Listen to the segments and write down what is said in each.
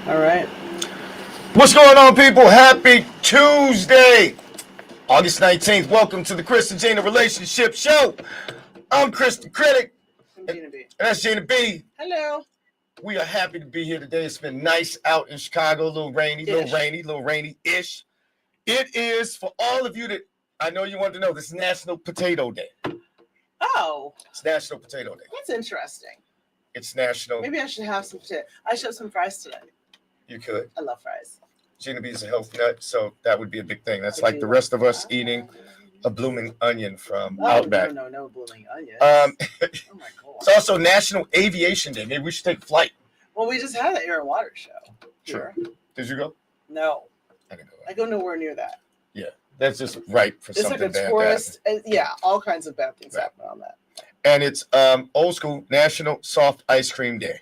All right. What's going on, people? Happy Tuesday, August 19th. Welcome to the Kris Gina Relationship Show. I'm Kris the Critic. I'm Gina B. And that's Gina B. Hello. We are happy to be here today. It's been nice out in Chicago, a little rainy-ish. It is, for all of you that I know you want to know, this is National Potato Day. Oh. It's National Potato Day. That's interesting. It's National. Maybe I should have some potato. I should have some fries today. You could. I love fries. Gina B is a health nut, so that would be a big thing. That's like the rest of us eating a blooming onion from Outback. No blooming onions. Oh my God. It's also National Aviation Day. Maybe we should take flight. Well, we just had an air and water show. Sure. Did you go? No. I didn't go. I go nowhere near that. Yeah, that's just right for it's something like a bad tourist. Yeah, all kinds of bad things happen on that. And it's old school National Soft Ice Cream Day.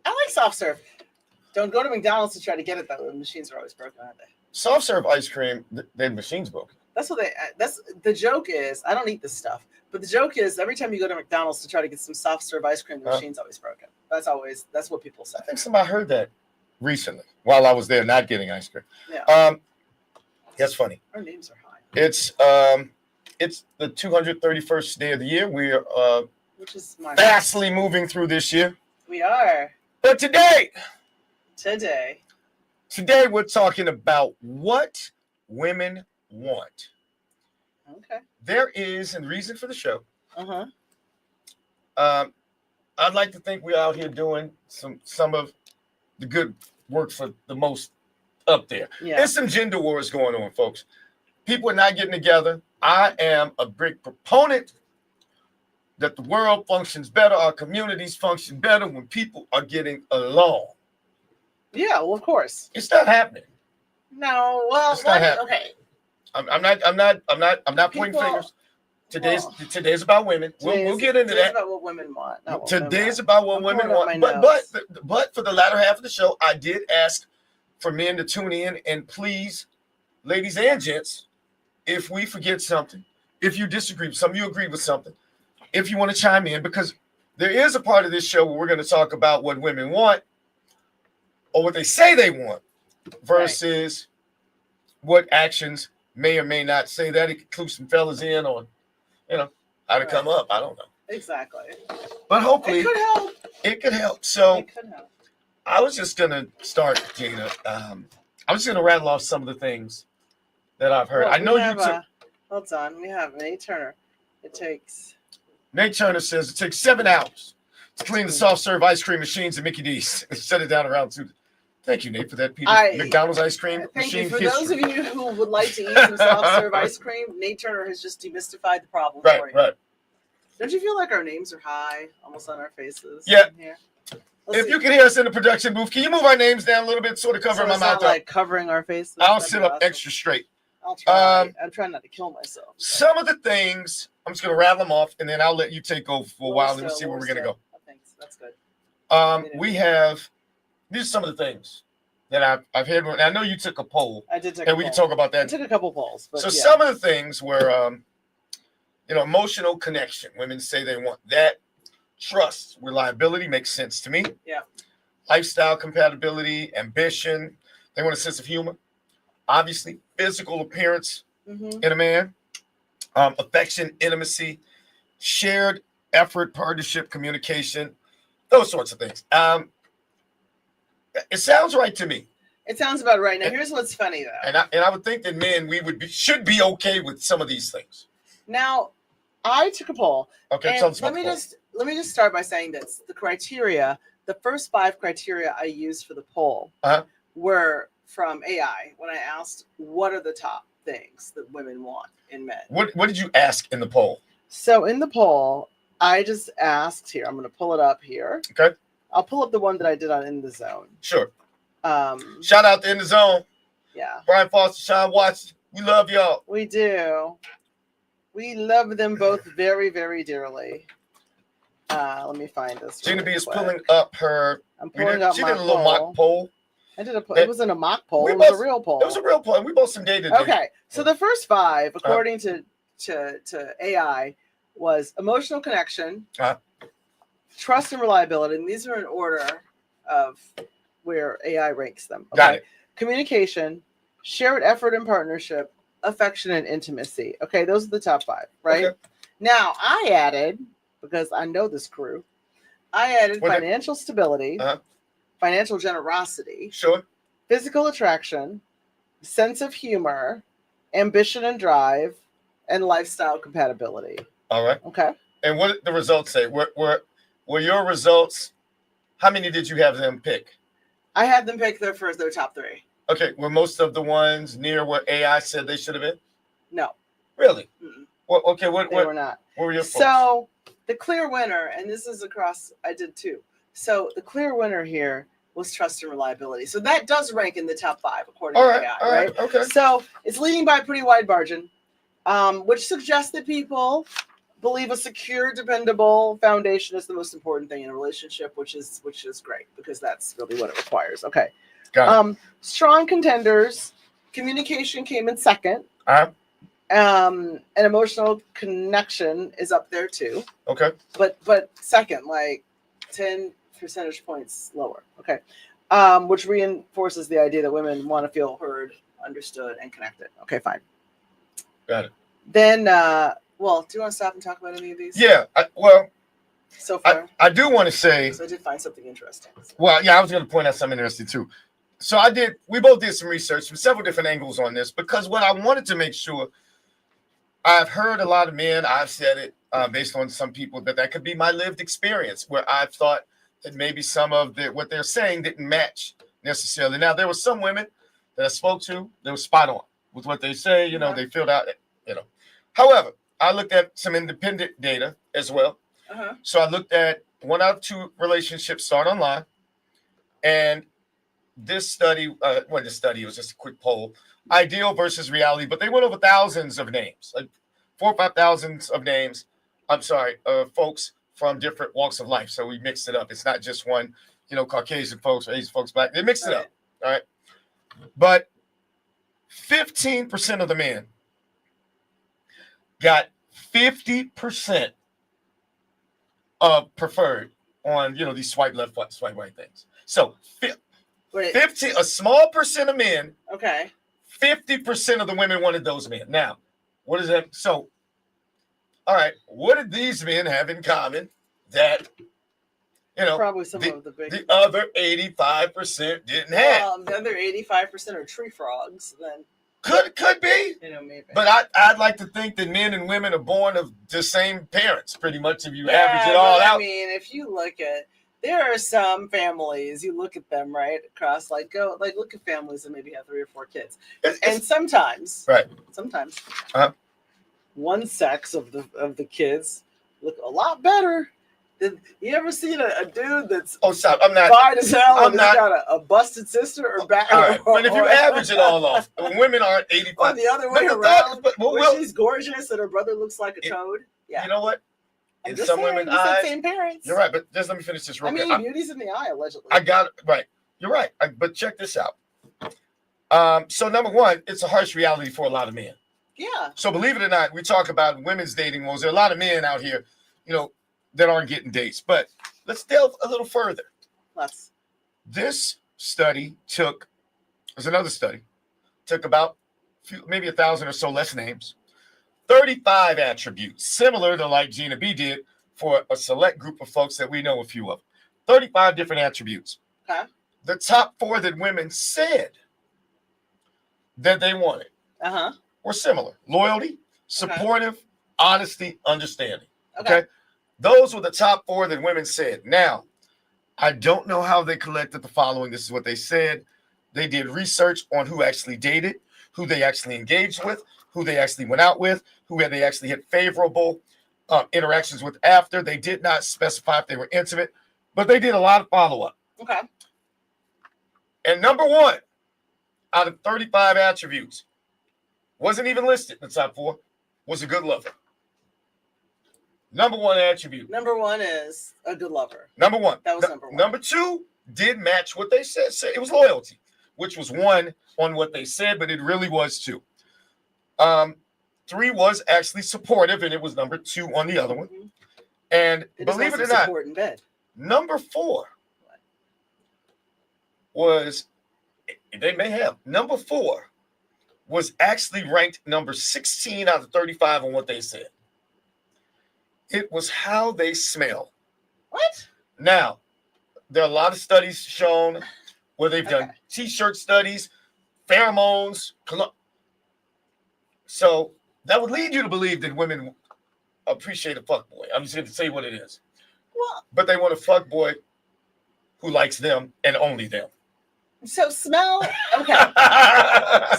I like soft serve. Don't go to McDonald's to try to get it though. The machines are always broken, aren't they? Soft serve ice cream, the machine's broken. That's what that's the joke is. I don't eat this stuff, but the joke is every time you go to McDonald's to try to get some soft serve ice cream, the machine's always broken. That's what people say. I think somebody heard that recently while I was there not getting ice cream. Yeah. That's funny. Our names are high. It's the 231st day of the year. We are which is fastly moving through this year. We are. But today we're talking about what women want. Okay. There is, and the reason for the show. Uh-huh. I'd like to think we're out here doing some of the good work for the most up there. Yeah. There's some gender wars going on, folks. People are not getting together. I am a big proponent that the world functions better, our communities function better when people are getting along. Yeah, well, of course. It's not happening. No, well, it's not happening. Okay. I'm not pointing fingers. Today's about women. We'll get into that. About what women want. Today's about what women want. But for the latter half of the show, I did ask for men to tune in, and please, ladies and gents, if we forget something, if you disagree with something, you agree with something, if you want to chime in, because there is a part of this show where we're going to talk about what women want or what they say they want versus what actions may or may not say that. It could clue some fellas in on, how to come up. I don't know. Exactly. But hopefully it could help. It could help. So it could help. I was just going to start, Gina. I was going to rattle off some of the things that I've heard. Well, I know you took. Hold on. We have Nate Turner. Nate Turner says it takes 7 hours to clean the soft serve ice cream machines at Mickey D's and shut it down around 2. Thank you, Nate, for that McDonald's ice cream machine. Thank you. For those of you who would like to eat some soft serve ice cream, Nate Turner has just demystified the problem for you. Right. Don't you feel like our names are high, almost on our faces? Yeah. Here? If you can hear us in the production booth, can you move our names down a little bit, sort of cover my mouth? Like covering our faces. I'll sit up extra straight. I'll try. I'm trying not to kill myself. Some of the things, I'm just going to rattle them off, and then I'll let you take over for a while, and we'll see where we're going to go. Thanks. That's good. We have, these are some of the things that I've heard. I know you took a poll. I did take a poll. And we can talk about that. I took a couple polls. But some of the things were, emotional connection. Women say they want that. Trust, reliability makes sense to me. Yeah. Lifestyle compatibility, ambition. They want a sense of humor. Obviously, physical appearance in a man. Affection, intimacy, shared effort, partnership, communication, those sorts of things. It sounds right to me. It sounds about right. Now, here's what's funny, though. And I would think that men, should be okay with some of these things. Now, I took a poll. Okay, let me just start by saying this. The criteria, the first 5 criteria I used for the poll were from AI when I asked what are the top things that women want in men. What did you ask in the poll? So in the poll, I just asked here. I'm going to pull it up here. Okay. I'll pull up the one that I did on In the Zone. Sure. Shout out to In the Zone. Yeah. Brian Foster, Sean Watson. We love y'all. We do. We love them both very, very dearly. Let me find this. Gina B is pulling up her. I'm pulling up. She did a little mock poll. I did it wasn't a mock poll. It was a real poll. It was a real poll. We both some data. Okay, so the first 5, according to AI, was emotional connection, trust and reliability, and these are in order of where AI ranks them. Got it. Communication, shared effort and partnership, affection and intimacy. Okay, those are the top 5, right? Okay. Now I added, because I know this crew, financial stability, financial generosity, physical attraction, sense of humor, ambition and drive, and lifestyle compatibility. All right. Okay. And what did the results say? Were your results? How many did you have them pick? I had them pick their top 3. Okay. Were most of the ones near what AI said they should have been? No. Really? Mm-mm. Well, okay. They were not. What were your So the clear winner, and this is across, I did 2. So the clear winner here was trust and reliability. So that does rank in the top 5 according to AI, right? Okay. So it's leading by a pretty wide margin, which suggests that people believe a secure, dependable foundation is the most important thing in a relationship, which is great because that's really what it requires. Okay. Got it. Strong contenders. Communication came in second. And emotional connection is up there too. Okay. But second, like 10 percentage points lower. Okay. Which reinforces the idea that women want to feel heard, understood, and connected. Okay, fine. Got it. Then, well, do you want to stop and talk about any of these? Yeah. So far, I do want to say. So I did find something interesting. Well, yeah, I was going to point out something interesting too. So we both did some research from several different angles on this because what I wanted to make sure, I've heard a lot of men, I've said it based on some people that could be my lived experience where I've thought that maybe some of what they're saying didn't match necessarily. Now, there were some women that I spoke to that were spot on with what they say, they filled out, However, I looked at some independent data as well. So I looked at 1 out of 2 relationships start online. And this study, it was just a quick poll, ideal versus reality, but they went over thousands of names, like 4,000 or 5,000 of names. I'm sorry, folks from different walks of life. So we mixed it up. It's not just one, Caucasian folks or Asian folks, Black. They mixed it up. All right. But 15% of the men got 50% of preferred on, these swipe left, swipe right things. So 15, a small percent of men. Okay. 50% of the women wanted those men. Now, what is that? So, all right, what did these men have in common that, probably some of the other 85% didn't have? The other 85% are tree frogs, then. Could be. Maybe. But I'd like to think that men and women are born of the same parents, pretty much, if you average it all out. I mean, if you look at, there are some families, you look at them, right, across, look at families that maybe have 3 or 4 kids. And sometimes, one sex of the kids look a lot better. You ever seen a dude that's stop. I'm not fine as hell and he's got a busted sister or back? All right, but if you average it all off, women aren't 85. Or the other way around, where she's gorgeous and her brother looks like a toad. Yeah. You know what? In some women's eyes, same parents. You're right, but just let me finish this real quick. Beauty's in the eye, allegedly. I got it right. You're right, but check this out. So number one, it's a harsh reality for a lot of men. Yeah. So believe it or not, we talk about women's dating woes. There are a lot of men out here, that aren't getting dates. But let's delve a little further. This study there's another study, took about maybe 1,000 or so less names, 35 attributes, similar to like Gina B did for a select group of folks that we know a few of. 35 different attributes. Okay. The top 4 that women said that they wanted were similar. Loyalty, supportive, honesty, understanding. Okay. Those were the top 4 that women said. Now, I don't know how they collected the following. This is what they said. They did research on who actually dated, who they actually engaged with, who they actually went out with, who they actually had favorable interactions with after. They did not specify if they were intimate, but they did a lot of follow-up. Okay. And number 1 out of 35 attributes, wasn't even listed in the top 4, was a good lover. Number 1 attribute. Number 1 is a good lover. Number 1. That was number 1. Number 2 did match what they said. It was loyalty, which was 1 on what they said, but it really was 2. 3 was actually supportive, and it was number 2 on the other one. And believe it or not, in bed. number 4 was, they may have, number 4 was actually ranked number 16 out of 35 on what they said. It was how they smell. What? Now, there are a lot of studies shown where they've done t-shirt studies, pheromones. So that would lead you to believe that women appreciate a fuckboy. I'm just going to say what it is. Well, but they want a fuckboy who likes them and only them. So smell, okay.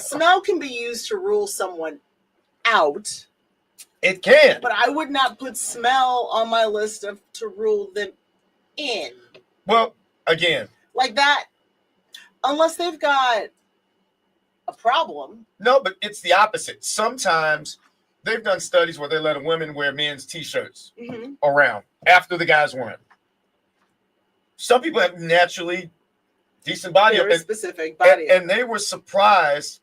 Smell can be used to rule someone out. It can. But I would not put smell on my list of to rule them in. Well, again. Like that, unless they've got a problem. No, but it's the opposite. Sometimes they've done studies where they let a women wear men's t-shirts around after the guys wear them. Some people have naturally decent body. Very specific body. And they were surprised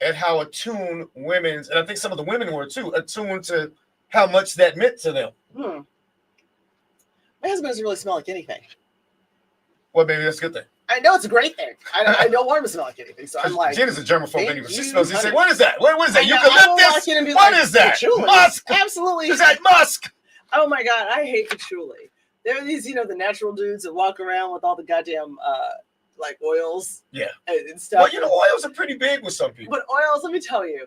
at how attuned women's, and I think some of the women were too, attuned to how much that meant to them. My husband doesn't really smell like anything. Well, maybe that's a good thing. I know it's a great thing. I don't want him to smell like anything. So I'm like, Gina's a germaphobe anyway. She smells. He said, "What is that? What is that? Eucalyptus? What is that? Musk? Absolutely. Is that musk?" Oh my god, I hate patchouli. There are these, the natural dudes that walk around with all the goddamn like oils. Yeah. And stuff. Well, oils are pretty big with some people. But oils, let me tell you,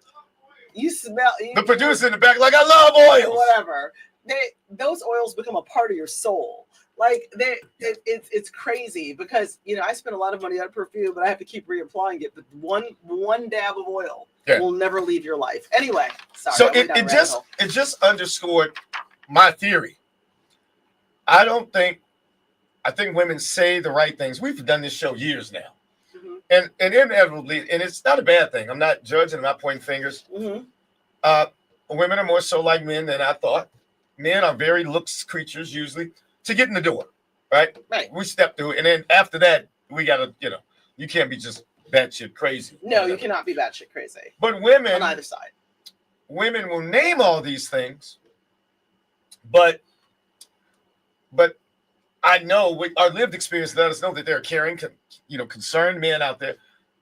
you smell. The producer in the back, like, I love oils. Whatever. Those oils become a part of your soul. Like it's crazy because I spend a lot of money on perfume, but I have to keep reapplying it. But one dab of oil will never leave your life. Anyway, sorry. So it just underscored my theory. I think women say the right things. We've done this show years now, and inevitably, and it's not a bad thing. I'm not judging. I'm not pointing fingers. Women are more so like men than I thought. Men are very looks creatures usually. To get in the door, right? Right. We step through, and then after that, we gotta, you can't be just batshit crazy. No, you cannot be batshit crazy. But women on either side, women will name all these things, but I know our lived experience let us know that there are caring, concerned men out there.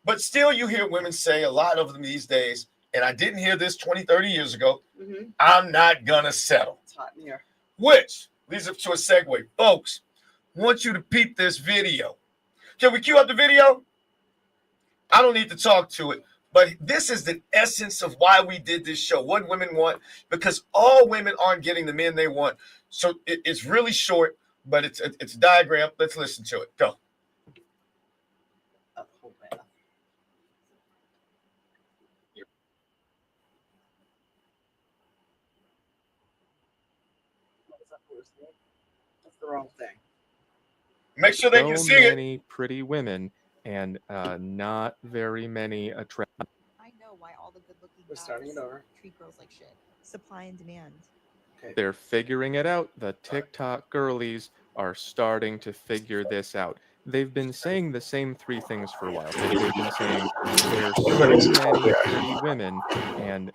But still, you hear women say a lot of them these days, and I didn't hear this 20, 30 years ago. I'm not gonna settle. It's hot in here. Which leads up to a segue. Folks, I want you to peep this video. Can we cue up the video? I don't need to talk to it, but this is the essence of why we did this show. What women want, because all women aren't getting the men they want. So it's really short, but it's a diagram. Let's listen to it. Go. That's the wrong thing. Make sure they can see it. So many pretty women and not very many attractive. I know why all the good-looking We're starting it over. Treat girls like shit. Supply and demand. Okay. They're figuring it out. The TikTok girlies are starting to figure this out. They've been saying the same 3 things for a while. They've been saying there's so many pretty women and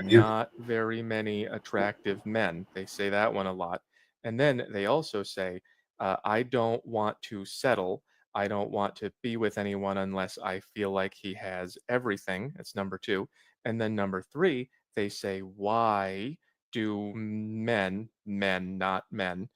not very many attractive men. They say that one a lot. And then they also say, I don't want to settle. I don't want to be with anyone unless I feel like he has everything. That's number 2. And then number 3, they say, why do men, not men,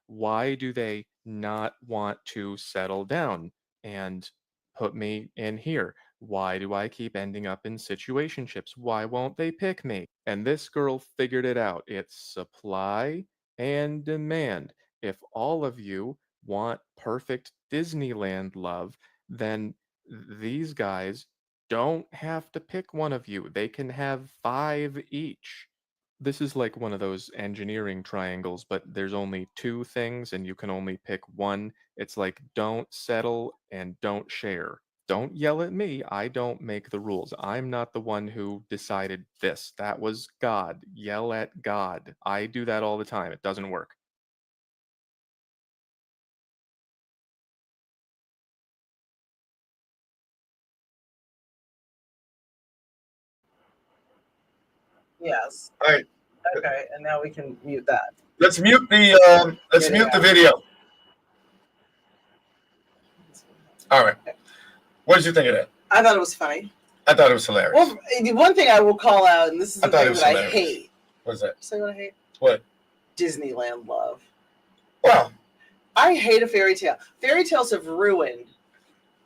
why do they not want to settle down and put me in here? Why do I keep ending up in situationships? Why won't they pick me? And this girl figured it out. It's supply and demand. If all of you want perfect Disneyland love, then these guys don't have to pick one of you. They can have 5 each. This is like one of those engineering triangles, but there's only 2 things and you can only pick one. It's like don't settle and don't share. Don't yell at me. I don't make the rules. I'm not the one who decided this. That was God. Yell at God. I do that all the time. It doesn't work. Yes. All right. Okay, and now we can mute that. Let's mute the video. All right. What did you think of that? I thought it was funny. I thought it was hilarious. Well, one thing I will call out, and this is the thing that I hate. What's that? Say what I hate? What? Disneyland love. Well, I hate a fairy tale. Fairy tales have ruined.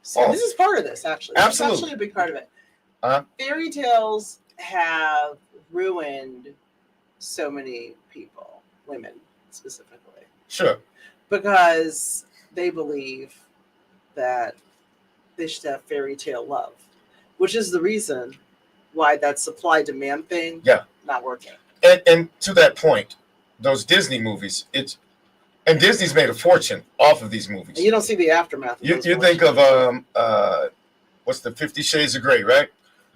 So this is part of this, actually. Absolutely. It's actually a big part of it. Uh-huh. Fairy tales have ruined so many people, women specifically. Sure. Because they believe that they should have fairy tale love, which is the reason why that supply demand thing not working. And to that point, those Disney movies, and Disney's made a fortune off of these movies. And you don't see the aftermath. You think of what's the 50 Shades of Grey, right?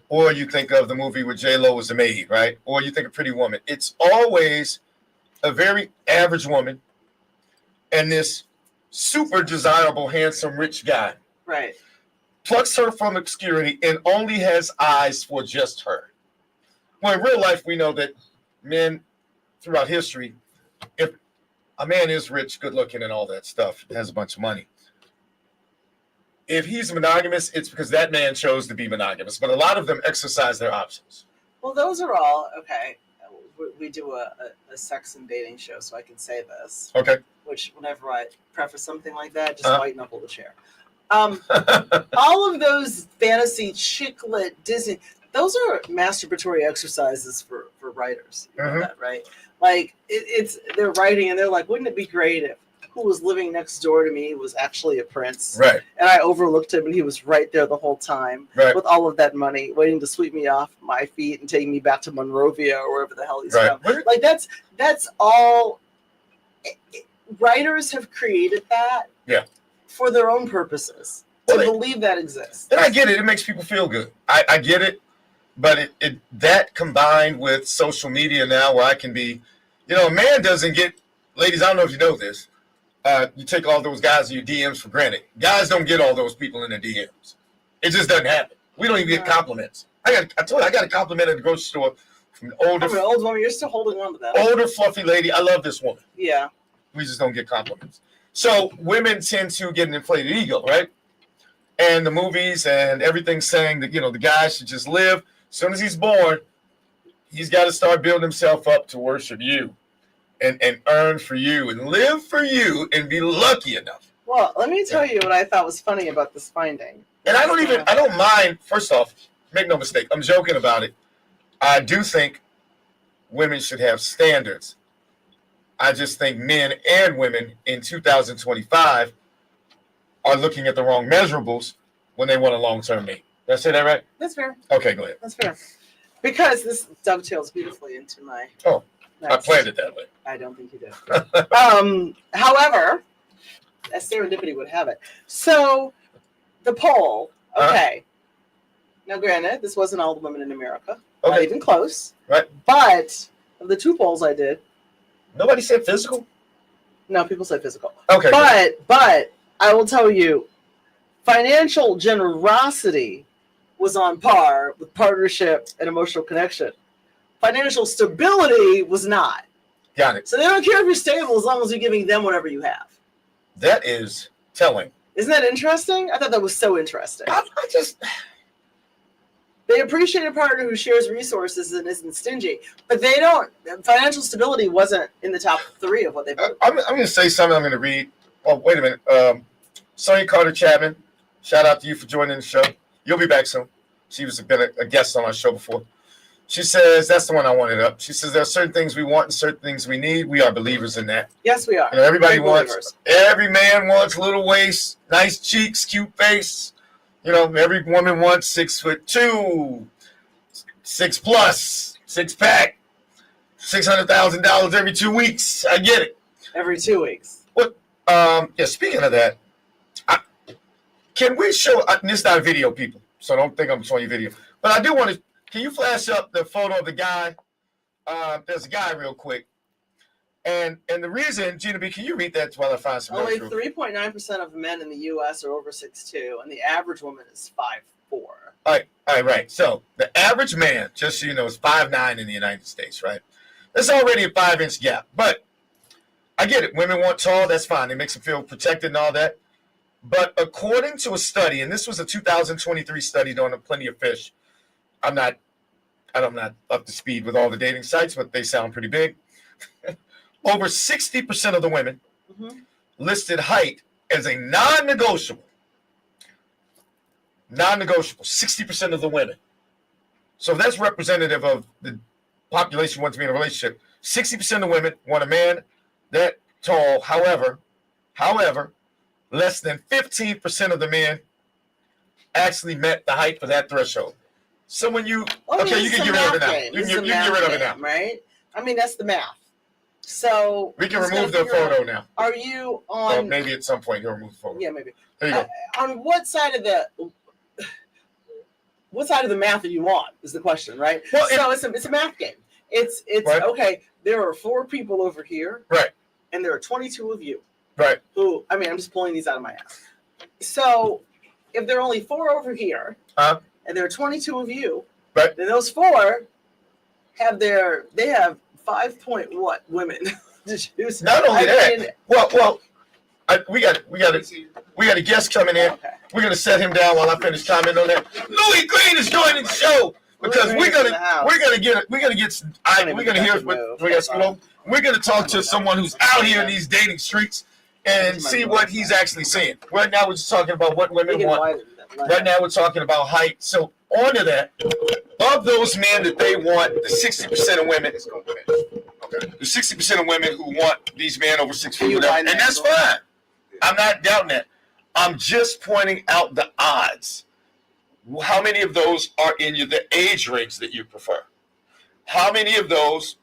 Or you think of the movie where J-Lo was the maid, right? Or you think of Pretty Woman. It's always a very average woman and this super desirable, handsome, rich guy. Right. Plucks her from obscurity and only has eyes for just her. Well, in real life, we know that men throughout history, if a man is rich, good looking, and all that stuff, has a bunch of money, if he's monogamous, it's because that man chose to be monogamous. But a lot of them exercise their options. Well, those are all okay. We do a sex and dating show, so I can say this. Okay. Which, whenever I preface something like that, just white knuckle the chair. All of those fantasy chick lit Disney, those are masturbatory exercises for writers. You know that, right? Like they're writing and they're like, wouldn't it be great if who was living next door to me was actually a prince? Right. And I overlooked him and he was right there the whole time with all of that money, waiting to sweep me off my feet and take me back to Monrovia or wherever the hell he's from. Like that's all. Writers have created that for their own purposes to believe that exists. And I get it. It makes people feel good. I get it. But that combined with social media now where I can be, a man doesn't get, ladies, I don't know if you know this, you take all those guys in your DMs for granted. Guys don't get all those people in their DMs. It just doesn't happen. We don't even get compliments. I told you, I got a compliment at the grocery store from an older old woman. You're still holding on to that. Older, fluffy lady. I love this woman. Yeah. We just don't get compliments. So women tend to get an inflated ego, right? And the movies and everything saying that, the guy should just live. As soon as he's born, he's got to start building himself up to worship you and earn for you and live for you and be lucky enough. Well, let me tell you what I thought was funny about this finding. And I don't mind, first off, make no mistake, I'm joking about it. I do think women should have standards. I just think men and women in 2025 are looking at the wrong measurables when they want a long-term mate. Did I say that right? That's fair. Okay, go ahead. That's fair. Because this dovetails beautifully into my... Oh, I planned it that way. I don't think you did. However, as serendipity would have it. So, the poll, okay. Now, granted, this wasn't all the women in America. Not even close. Right. But, of the 2 polls I did... Nobody said physical? No, people said physical. Okay. But, I will tell you, financial generosity was on par with partnership and emotional connection. Financial stability was not. Got it. So they don't care if you're stable as long as you're giving them whatever you have. That is telling. Isn't that interesting? I thought that was so interesting. They appreciate a partner who shares resources and isn't stingy, but they don't. Financial stability wasn't in the top 3 of what they voted. I'm going to say something I'm going to read. Oh, wait a minute. Sonia Carter Chapman, shout out to you for joining the show. You'll be back soon. She was been a guest on our show before. She says, that's the one I wanted up. She says, there are certain things we want and certain things we need. We are believers in that. Yes, we are. Everybody wants, every man wants little waist, nice cheeks, cute face. Every woman wants 6'2", 6+, 6-pack, $600,000 every 2 weeks. I get it. Every 2 weeks. What? Speaking of that, can we show? This is not a video, people, so don't think I'm showing you video. But I do want to. Can you flash up the photo of the guy? There's a guy real quick. And the reason, Gina B, can you read that while I find some Only 3.9% of men in the U.S. are over 6'2", and the average woman is 5'4". All right. So the average man, just so you know, is 5'9" in the United States, right? That's already a 5-inch gap. But I get it. Women want tall. That's fine. It makes them feel protected and all that. But according to a study, and this was a 2023 study done on Plenty of Fish, I'm not up to speed with all the dating sites, but they sound pretty big. Over 60% of the women listed height as a non-negotiable. Non-negotiable, 60% of the women. So that's representative of the population who wants to be in a relationship. 60% of women want a man that tall. However, less than 15% of the men actually met the height for that threshold. So when you you can get rid of it now. You can get rid of it now, right? I mean, that's the math. So we can remove the photo now. Are you on? Well, maybe at some point you'll remove the photo. Yeah, maybe. There you go. On what side of the math are you on? Is the question, right? Well, so it's a math game. It's right. Okay. There are 4 people over here, right? And there are 22 of you, right? Who, I mean, I'm just pulling these out of my ass. So if there are only 4 over here, and there are 22 of you, right? Then those 4 have 5 point what women to choose. Not only that, we got a guest coming in. Okay. We're gonna set him down while I finish commenting on that. Louis Green is joining the show because we're gonna talk to someone who's out here in these dating streets and see what he's actually saying. Right now we're just talking about what women want. Right now we're talking about height. So on to that, of those men that they want, the 60% of women, the 60% of women who want these men over 6 feet, and that's fine. I'm not doubting that. I'm just pointing out the odds. How many of those are in the age range that you prefer? How many of those,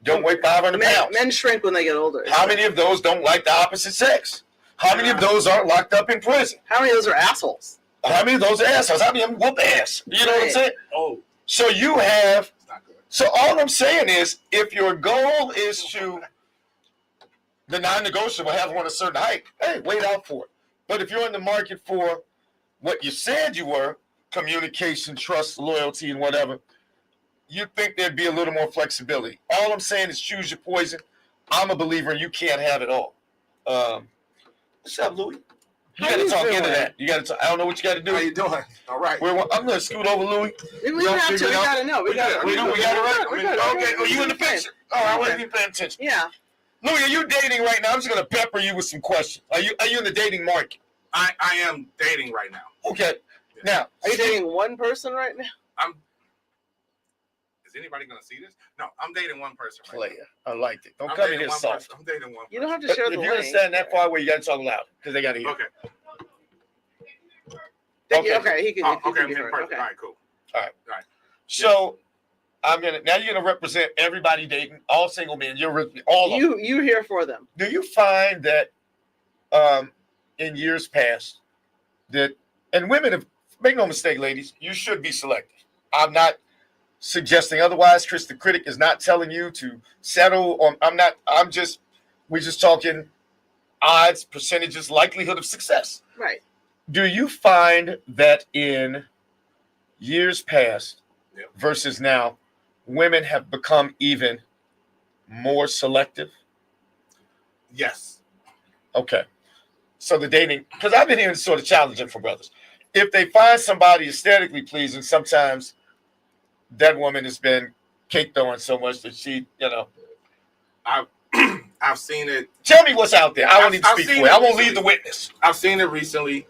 don't weigh 500 pounds? Men shrink when they get older. How many of those don't like the opposite sex? How many of those aren't locked up in prison? How many of those are assholes? How many of those are assholes? How many of them whoop ass? You know what I'm saying? Oh. So you have... So all I'm saying is, if your goal is to... the non-negotiable, have one a certain height, hey, wait out for it. But if you're in the market for what you said you were, communication, trust, loyalty, and whatever, you'd think there'd be a little more flexibility. All I'm saying is choose your poison. I'm a believer you can't have it all. What's up, Louis? You got to talk into that. You got to. I don't know what you got to do. How you doing? All right. I'm going to scoot over, Louis. We got to know. We got it right. Okay. Are you in the picture? Oh, I wasn't even paying attention. Yeah. Louis, are you dating right now? I'm just going to pepper you with some questions. Are you in the dating market? I am dating right now. Okay. Yeah. Now, are you dating one person right now? Is anybody going to see this? No, I'm dating one person right Player. Now. I liked it. Don't come in here soft. I'm dating one person. You don't have to share the link. If you're going to stand that far away, you got to talk loud because they got to hear. Okay. Okay. He can okay, I'm hear it. perfect. All right, cool. All right. So you're gonna represent everybody dating, all single men. You're all of them. You here for them. Do you find that in years past that, and women have, make no mistake, ladies, you should be selective. I'm not suggesting otherwise. Kris the Critic is not telling you to settle on. We're just talking odds, percentages, likelihood of success. Right. Do you find that in years past versus now, women have become even more selective? Yes. Okay. So the dating, because I've been hearing sort of challenging for brothers. If they find somebody aesthetically pleasing, sometimes that woman has been caked on so much that she, I've seen it. Tell me what's out there. I won't even speak for it. I won't leave the witness. I've seen it recently.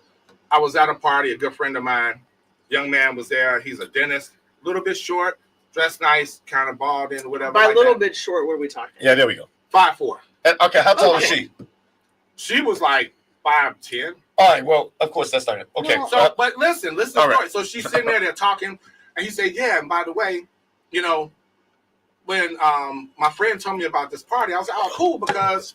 I was at a party. A good friend of mine, young man, was there. He's a dentist, a little bit short, dressed nice, kind of bald and whatever. By a little bit short, what are we talking? Yeah, there we go. 5'4". Okay, how tall is she? She was like 5'10". All right, well, of course that's not it. Okay. So, but listen. Right. So she's sitting there, they're talking, and he said, "Yeah, and by the way, when my friend told me about this party, I was like, oh, cool, because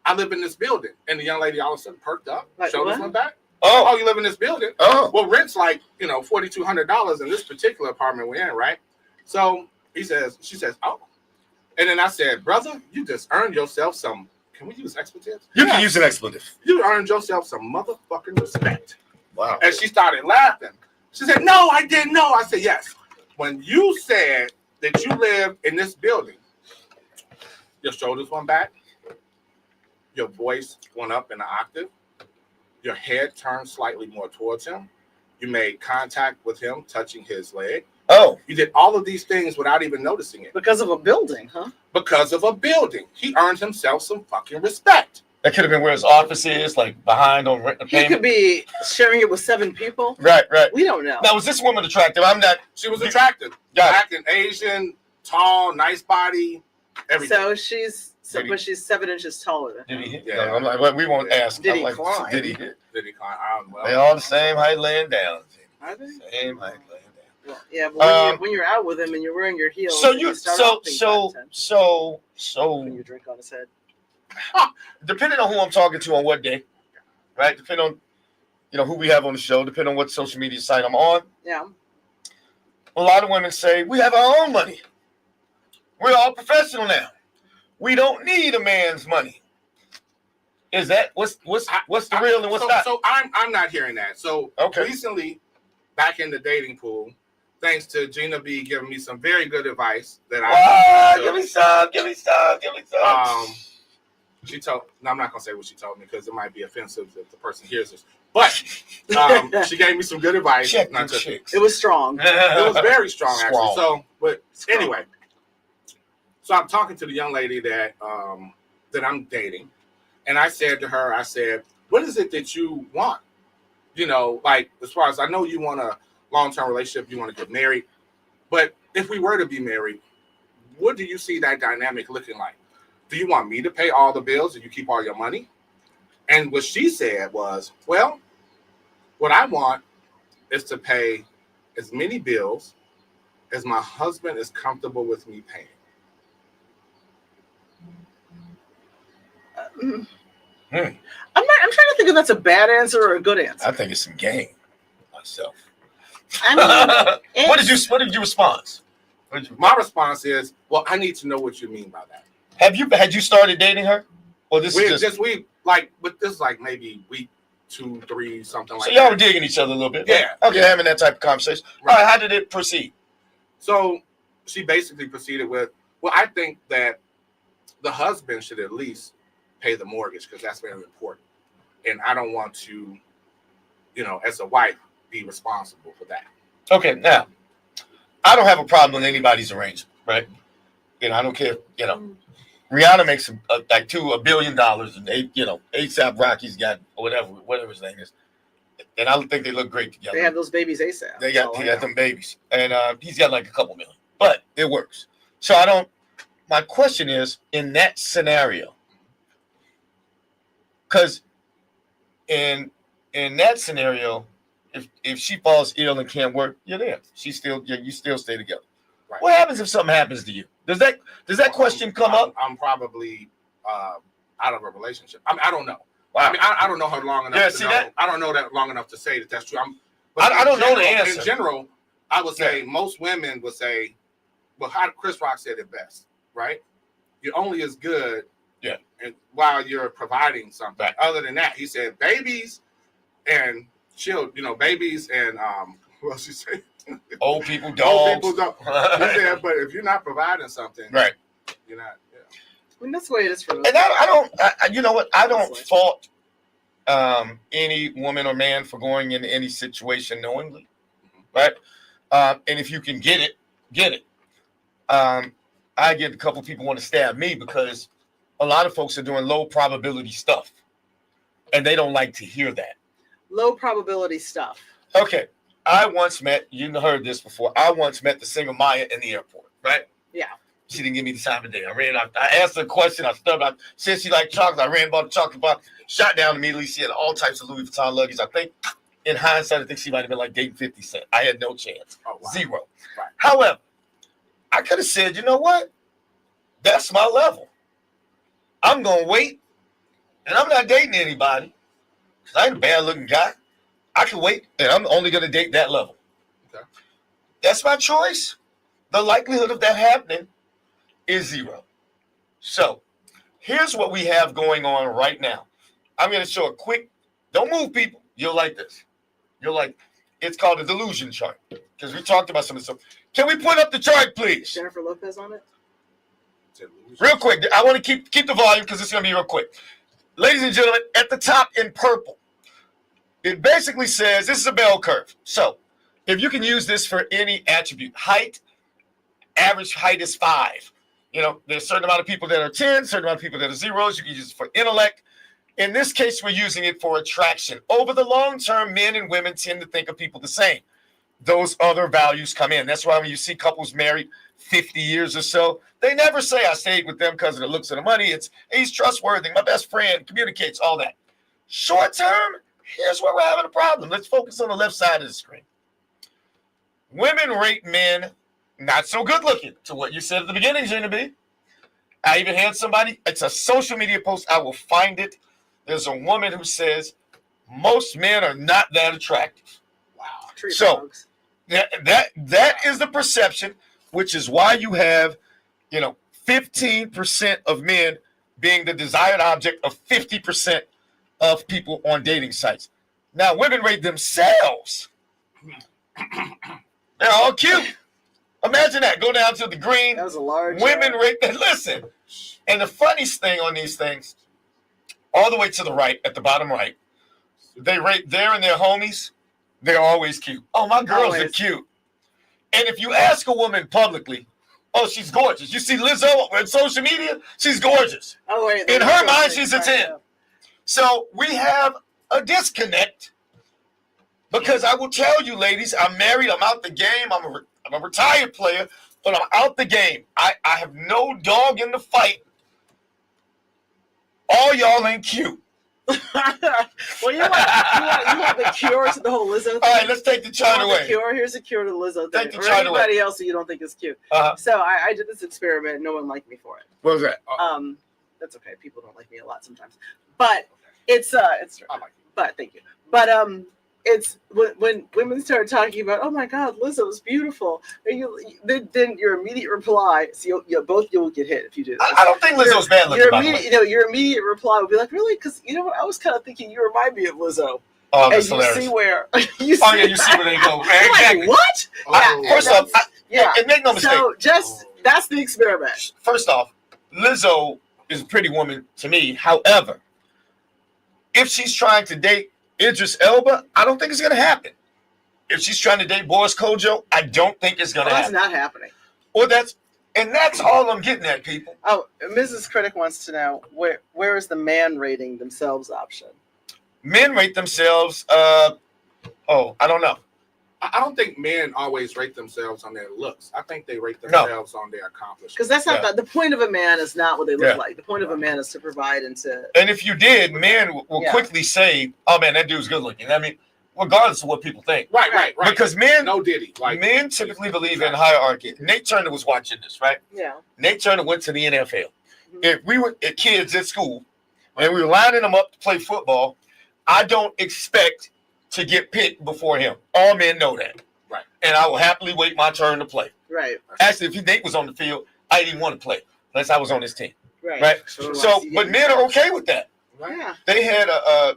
I live in this building." And the young lady all of a sudden perked up, shoulders went back. Oh, you live in this building? Oh, well, rent's like $4,200 in this particular apartment we're in, right? So she says, oh, and then I said, brother, you just earned yourself some. Can we use expletives? You can use an expletive. You earned yourself some motherfucking respect. Wow. And she started laughing. She said, no, I didn't know. I said, yes. When you said that you live in this building, your shoulders went back, your voice went up in an octave, Your head turned slightly more towards him. You made contact with him, touching his leg. Oh. You did all of these things without even noticing it. Because of a building, huh? Because of a building. He earned himself some fucking respect. That could have been where his office is, like behind on rent. He could be sharing it with 7 people. Right. We don't know. Now, was this woman attractive? I'm not. She was attractive. Black and Asian, tall, nice body, everything. So but she's 7 inches taller than him. Did he hit? Yeah. I'm like, well, we won't ask. Did he climb? Did he hit? Did he climb? Well, they all the same height laying down. Are they? Same height laying down. Well, yeah, but when you're out with him and you're wearing your heels, so when you drink on his head. Depending on who I'm talking to on what day, right? Depending on who we have on the show, depending on what social media site I'm on. Yeah. A lot of women say we have our own money. We're all professional now. We don't need a man's money. Is that what's the real and what's not? So I'm not hearing that. So recently, back in the dating pool, thanks to Gina B giving me some very good advice that give me some. She told. No, I'm not gonna say what she told me because it might be offensive if the person hears this. But she gave me some good advice. It was strong. It was very strong, actually. So, anyway, so I'm talking to the young lady that I'm dating, and I said to her, "What is it that you want? Like as far as I know, you want a long-term relationship, you want to get married, but if we were to be married, what do you see that dynamic looking like? Do you want me to pay all the bills and you keep all your money?" And what she said was, well, what I want is to pay as many bills as my husband is comfortable with me paying. I'm trying to think if that's a bad answer or a good answer. I think it's some game myself. I mean, what did you respond? My response is, well, I need to know what you mean by that. Had you started dating her? Or this is just but this is like maybe week 2, 3, something like that. So y'all were digging each other a little bit. Yeah. Okay, having that type of conversation. Right. All right, how did it proceed? So she basically proceeded with, well, I think that the husband should at least pay the mortgage because that's very important. And I don't want to, as a wife, be responsible for that. Okay, now, I don't have a problem with anybody's arrangement, right? I don't care, Rihanna makes like $1 billion, and ASAP Rocky's got whatever his name is, and I think they look great together. They have those babies ASAP. They got them babies, and he's got like a couple million, but it works. So my question is, in that scenario, because in that scenario, if she falls ill and can't work, you're there. You still stay together. Right. What happens if something happens to you? Does that question come up? I'm probably out of a relationship. I don't know. Wow. I mean, I don't know her long enough to know. That? I don't know that long enough to say that's true. I don't know the answer. In general, I would say most women would say, well, how Chris Rock said it best, right? You're only as good and while you're providing something. Right. Other than that, he said babies and babies and what else he say? Old people, dogs. He said, but if you're not providing something, right, you're not. Yeah. I mean, that's the way it is for me. And I don't fault any woman or man for going into any situation knowingly, right? And if you can get it. I get a couple people want to stab me because a lot of folks are doing low probability stuff, and they don't like to hear that. Low probability stuff. Okay. I once met, you heard this before, I once met the singer Maya in the airport, right? Yeah. She didn't give me the time of day. I asked her a question, I said she liked chocolate, I ran bought the chocolate bar, shot down immediately. She had all types of Louis Vuitton luggage. I think, in hindsight, she might have been like dating 50 Cent. I had no chance. Oh, wow. Zero. Right. However, I could have said, you know what? That's my level. I'm going to wait, and I'm not dating anybody, because I ain't a bad-looking guy. I can wait, and I'm only going to date that level. Okay. That's my choice. The likelihood of that happening is 0. So here's what we have going on right now. I'm going to show a quick, don't move, people. You'll like this. It's called the delusion chart, because we talked about some of this stuff. Can we put up the chart, please? Jennifer Lopez on it? Real quick. I want to keep the volume because it's going to be real quick. Ladies and gentlemen, at the top in purple, It basically says this is a bell curve. So if you can use this for any attribute, height, average height is 5. You know, there's a certain amount of people that are 10, certain amount of people that are zeros. You can use it for intellect. In this case, we're using it for attraction. Over the long term, men and women tend to think of people the same. Those other values come in. That's why when you see couples married 50 years or so, they never say, I stayed with them because of the looks of the money. It's, he's trustworthy, my best friend, communicates, all that. Short term, here's where we're having a problem. Let's focus on the left side of the screen. Women rate men not so good looking, to what you said at the beginning, Gina B. I even had somebody, it's a social media post, I will find it. There's a woman who says most men are not that attractive. Wow. So that is the perception, which is why you have, 15% of men being the desired object of 50% of people on dating sites. Now, women rate themselves. They're all cute. Imagine that. Go down to the green. That was a large. Women rate that. Listen. And the funniest thing on these things, all the way to the right, at the bottom right, they rate their and their homies. They're always cute. Oh, my girls are cute. And if you ask a woman publicly, oh, she's gorgeous. You see Lizzo on social media, she's gorgeous. Oh, wait. In her mind, she's a 10. So we have a disconnect because I will tell you, ladies, I'm married. I'm out the game. I'm a retired player, but I'm out the game. I have no dog in the fight. All y'all ain't cute. Well, you want the cure to the whole Lizzo thing? All right, let's take the chart away. Here's the cure to the Lizzo thing. Take the chart away. Anybody else that you don't think is cute. So I did this experiment. No one liked me for it. What was that? That's okay. People don't like me a lot sometimes. But it's true. I like you. But thank you. But it's when women start talking about, oh my God, Lizzo is beautiful. And then your immediate reply, so you'll get hit if you do this. I don't think Lizzo's bad looking. Your immediate reply would be like, really? Because you know what? I was kind of thinking you remind me of Lizzo. Oh, and that's you hilarious. see where you see where they go. Exactly. Like, what? First off, and make no mistake. So that's the experiment. First off, Lizzo is a pretty woman to me. However, if she's trying to date Idris Elba, I don't think it's going to happen. If she's trying to date Boris Kojo, I don't think it's going to happen. That's not happening. Well, that's all I'm getting at, people. Oh, Mrs. Critic wants to know where is the man rating themselves option? Men rate themselves. I don't know. I don't think men always rate themselves on their looks. I think they rate themselves on their accomplishments. Because that's not the point of a man is not what they look like. The point of a man is to provide and to. And if you did, men will quickly say, "Oh man, that dude's good looking." I mean, regardless of what people think. Right. Because men, no Diddy. Men typically believe in hierarchy. Nate Turner was watching this, right? Yeah. Nate Turner went to the NFL. Mm-hmm. If we were kids at school and we were lining them up to play football, I don't expect to get picked before him. All men know that. Right. And I will happily wait my turn to play. Right. Actually, if Nate was on the field, I didn't want to play unless I was on his team. Right. So but men are okay with that. Right. Yeah. They had have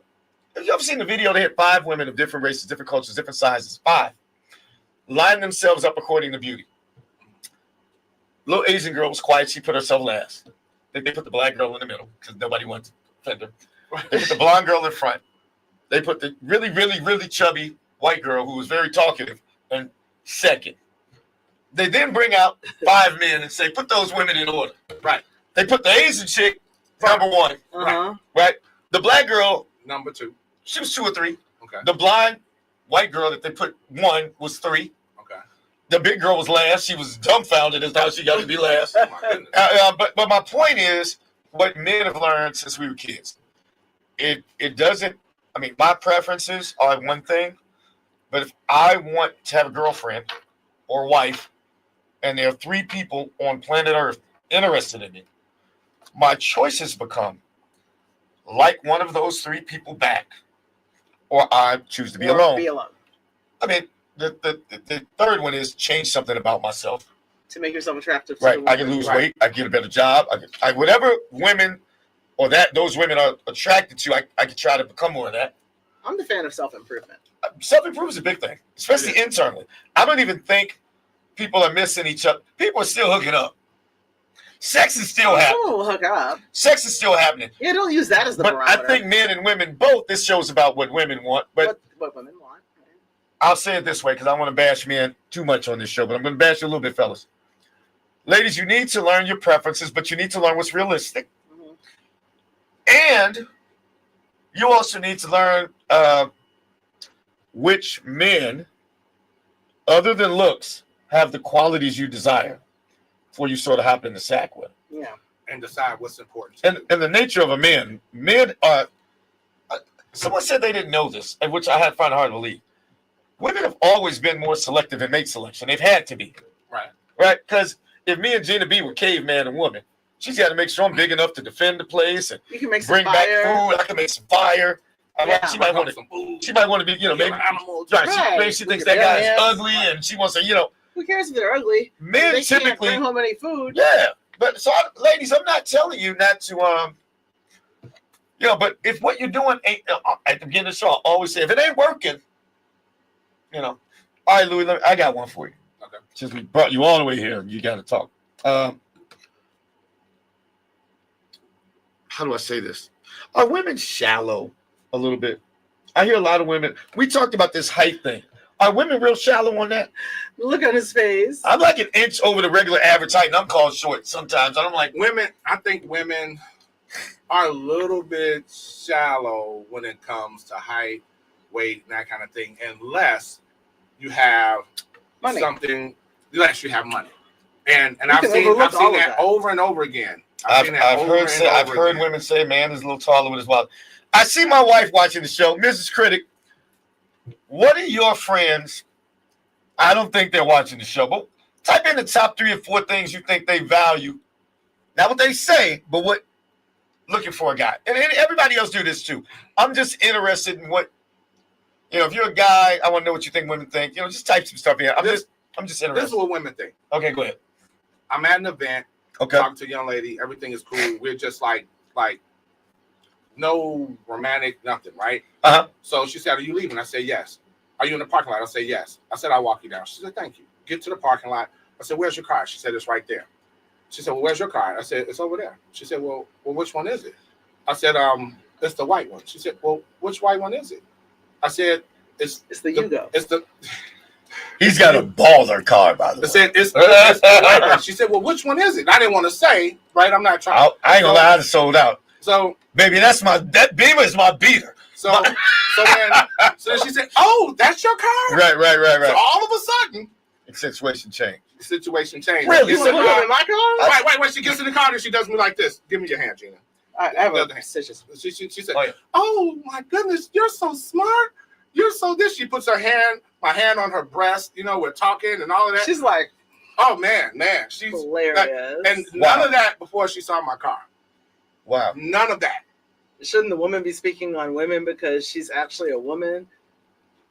you ever seen the video? They had 5 women of different races, different cultures, different sizes. 5. Lined themselves up according to beauty. Little Asian girl was quiet. She put herself last. They put the black girl in the middle because nobody wanted to offend her. They put the blonde girl in front. They put the really, really, really chubby white girl who was very talkative in second. They then bring out 5 men and say, put those women in order. Right. They put the Asian chick number 1. Right. The black girl number 2. She was 2 or 3. Okay. The blind white girl that they put 1 was 3. Okay. The big girl was last. She was dumbfounded as how she got to be last. But my point is, what men have learned since we were kids, it doesn't. I mean, my preferences are one thing, but if I want to have a girlfriend or wife, and there are 3 people on planet Earth interested in me, my choices become like one of those 3 people back, or I choose to be alone. I mean, the third one is change something about myself to make yourself attractive. Right, I can lose weight. I get a better job. I whatever women or those women are attracted to, I can try to become more of that. I'm the fan of self-improvement. Self-improvement is a big thing, especially internally. I don't even think people are missing each other. People are still hooking up. Sex is still happening. Someone will hook up. Sex is still happening. Yeah, don't use that as the barometer. I think men and women both. This show's about what women want, but what women want. Right? I'll say it this way because I want to bash men too much on this show, but I'm going to bash you a little bit, fellas. Ladies, you need to learn your preferences, but you need to learn what's realistic, and you also need to learn which men, other than looks, have the qualities you desire before you sort of hop in the sack with. Yeah, and decide what's important. And the nature of a man, men are. Someone said they didn't know this, and which I had find hard to believe. Women have always been more selective in mate selection. They've had to be. Right? Because if me and Gina B were caveman and woman, she's got to make sure I'm big enough to defend the place and you can make bring back food. I can make some fire. She might want to. She might want to be, maybe. Maybe she thinks that guy is ugly, and she wants to, Who cares if they're ugly? Men they typically can't bring home any food. Yeah, but so ladies, I'm not telling you not to but if what you're doing ain't at the beginning of the show, I always say if it ain't working, all right, Louis, I got one for you. Okay. Since we brought you all the way here, you got to talk. How do I say this? Are women shallow a little bit? I hear a lot of women. We talked about this height thing. Are women real shallow on that? Look at his face. I'm like an inch over the regular average height, and I'm called short sometimes. I'm like women. I think women are a little bit shallow when it comes to height, weight, and that kind of thing, unless you have money. Unless you have money. And I've seen that over and over again. I've heard women say, man is a little taller with his wallet. I see my wife watching the show. Mrs. Critic, what are your friends? I don't think they're watching the show, but type in the top 3 or 4 things you think they value. Not what they say, but what looking for a guy. And everybody else do this too. I'm just interested in what, if you're a guy, I want to know what you think women think. Just type some stuff in. I'm just interested. This is what women think. Okay, go ahead. I'm at an event. Okay. Talking to a young lady. Everything is cool. We're just like no romantic, nothing, right? Uh-huh. So she said, are you leaving? I said, yes. Are you in the parking lot? I said, yes. I said, I'll walk you down. She said, thank you. Get to the parking lot. I said, where's your car? She said, it's right there. She said, well, where's your car? I said, it's over there. She said, well, which one is it? I said, it's the white one. She said, well, which white one is it? I said, it's the Yugo. It's the... He's got a baller car, by the way. Said, it's the white one. She said, well, which one is it? I didn't want to say, right? I'm not trying. I ain't gonna lie, I sold out. So, baby, that Beamer is my beater. So then she said, oh, that's your car? Right. So all of a sudden, situation changed. Really? You want to put it in my car? Wait. She gets in the car and she does me like this. Give me your hand, Gina. I have a scissors. She said, oh, my goodness, you're so smart. You're so this. She puts my hand on her breast. We're talking and all of that. She's like, oh, man. She's hilarious. And none of that before she saw my car. Wow. None of that. Shouldn't the woman be speaking on women because she's actually a woman?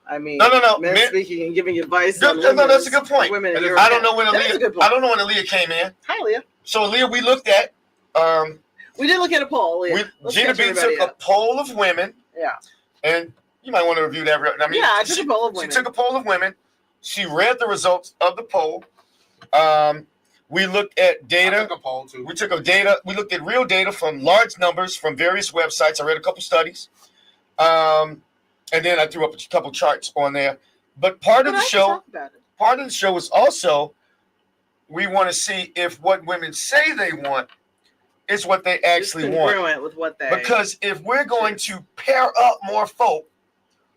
I mean, no. Men speaking and giving advice. No, that's a good point. Women I don't know when Aaliyah came in. Hi, Aaliyah. So Aaliyah, we looked at. We did look at a poll. Gina B took a poll of women. Yeah. And you might want to review that. I took a poll of women. She took a poll of women. She read the results of the poll. We looked at data. I took a poll too. We looked at real data from large numbers from various websites. I read a couple studies. And then I threw up a couple charts on there. But part of the show is also we want to see if what women say they want is what they actually want. With what they because if we're going to pair up more folk,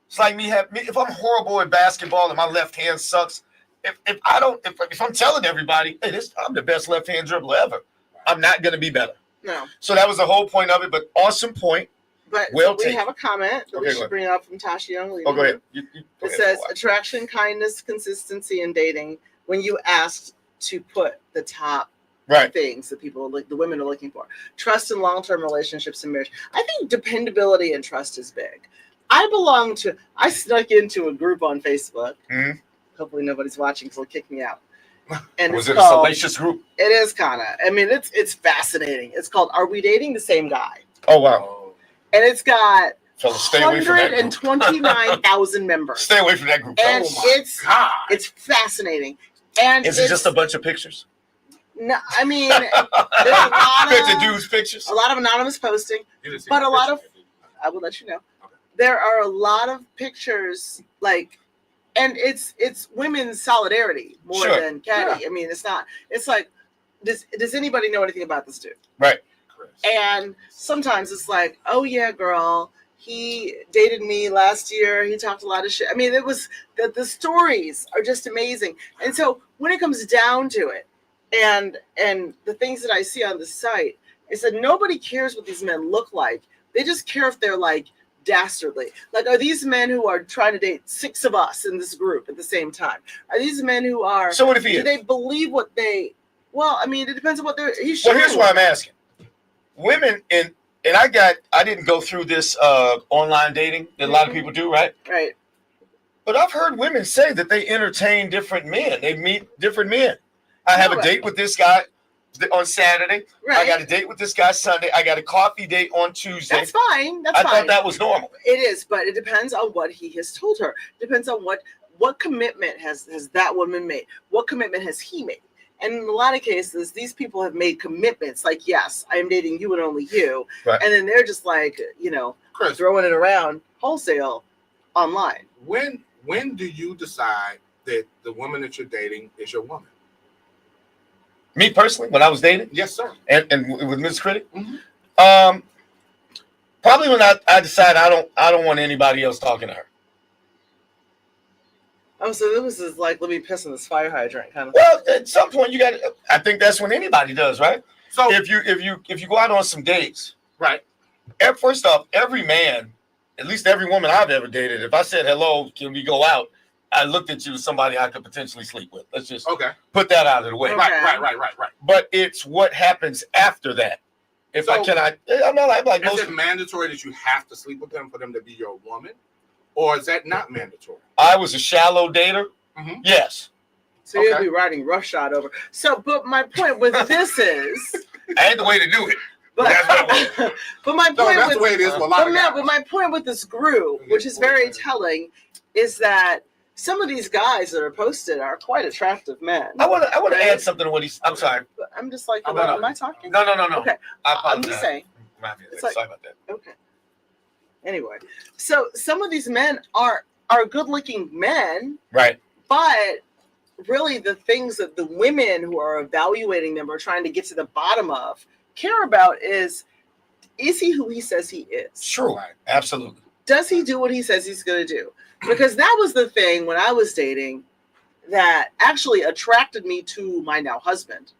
it's like me if I'm horrible at basketball and my left hand sucks. If I'm telling everybody, hey, I'm the best left hand dribbler ever, I'm not going to be better. No. So that was the whole point of it. But awesome point. But we have a comment that we should bring up from Tasha Young. Oh, go ahead. It says attraction, kindness, consistency in dating. When you asked to put the top things that people the women are looking for, trust in long-term relationships and marriage. I think dependability and trust is big. I snuck into a group on Facebook. Mm-hmm. Hopefully nobody's watching, so they'll kick me out. And was it a salacious group? It is kind of. I mean, it's fascinating. It's called "Are We Dating the Same Guy?" Oh wow! And it's got 129,000 members. Stay away from that group. And it's fascinating. And is it just a bunch of pictures? No, I mean, there's a lot of dudes' pictures. A lot of anonymous posting, but a lot of. I will let you know. Okay. There are a lot of pictures like, and it's women's solidarity more than catty. I mean, it's not. It's like, does anybody know anything about this dude? Right. And sometimes it's like, oh yeah, girl, he dated me last year. He talked a lot of shit. I mean, it was the stories are just amazing. And so when it comes down to it, and the things that I see on the site is that nobody cares what these men look like. They just care if they're like dastardly. Like, are these men who are trying to date 6 of us in this group at the same time? Are these men who are? So what if he do is? They believe what they? Well, I mean, it depends on what they're. He's well, here's why I'm asking. Women and I didn't go through this online dating that a lot of people do, right? Right. But I've heard women say that they entertain different men. They meet different men. I have a date with this guy on Saturday. Right. I got a date with this guy Sunday. I got a coffee date on Tuesday. That's fine. I thought that was normal. It is, but it depends on what he has told her. It depends on what commitment has that woman made. What commitment has he made? And in a lot of cases, these people have made commitments like, yes, I am dating you and only you. Right. And then they're just like, Kris, throwing it around wholesale online. When do you decide that the woman that you're dating is your woman? Me personally, when I was dating? Yes, sir. And with Ms. Critic? Mm-hmm. Probably when I decide I don't want anybody else talking to her. Oh, so this is like, let me piss in this fire hydrant kind of. Well, at some point you got. I think that's when anybody does, right? So if you go out on some dates, right? First off, every man, at least every woman I've ever dated, if I said hello, can we go out? I looked at you as somebody I could potentially sleep with. Let's just put that out of the way. Okay. Right. But it's what happens after that. I'm not like is it mandatory that you have to sleep with them for them to be your woman? Or is that not mandatory? I was a shallow dater. Mm-hmm. Yes. So you'll be riding roughshod over. So, but my point with this is, I had the way to do it. But my point that's the way it is. But my point with this group, which is very telling, is that some of these guys that are posted are quite attractive men. I want to add something to what he's. I'm sorry. I'm just like, am I talking? No. Okay. I'm just saying. Sorry about that. Okay. Anyway, so some of these men are good-looking men, right? But really, the things that the women who are evaluating them are trying to get to the bottom of care about is he who he says he is? Sure, absolutely. Does he do what he says he's going to do? Because that was the thing when I was dating that actually attracted me to my now husband,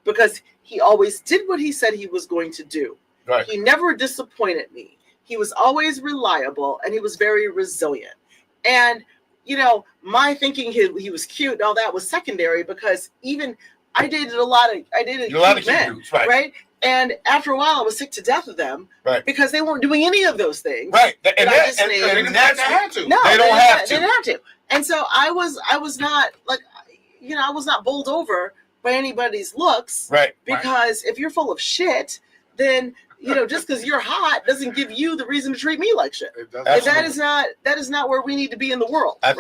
because he always did what he said he was going to do. Right. He never disappointed me. He was always reliable, and he was very resilient. And, my thinking he was cute and all that was secondary, because even I dated a lot of cute men, dudes, right? And after a while, I was sick to death of them, right? Because they weren't doing any of those things, right? And they didn't have to. No, they don't have to. They didn't have to. And so I was not like, I was not bowled over by anybody's looks, right? Because if you're full of shit, then just because you're hot doesn't give you the reason to treat me like shit. That is not where we need to be in the world. I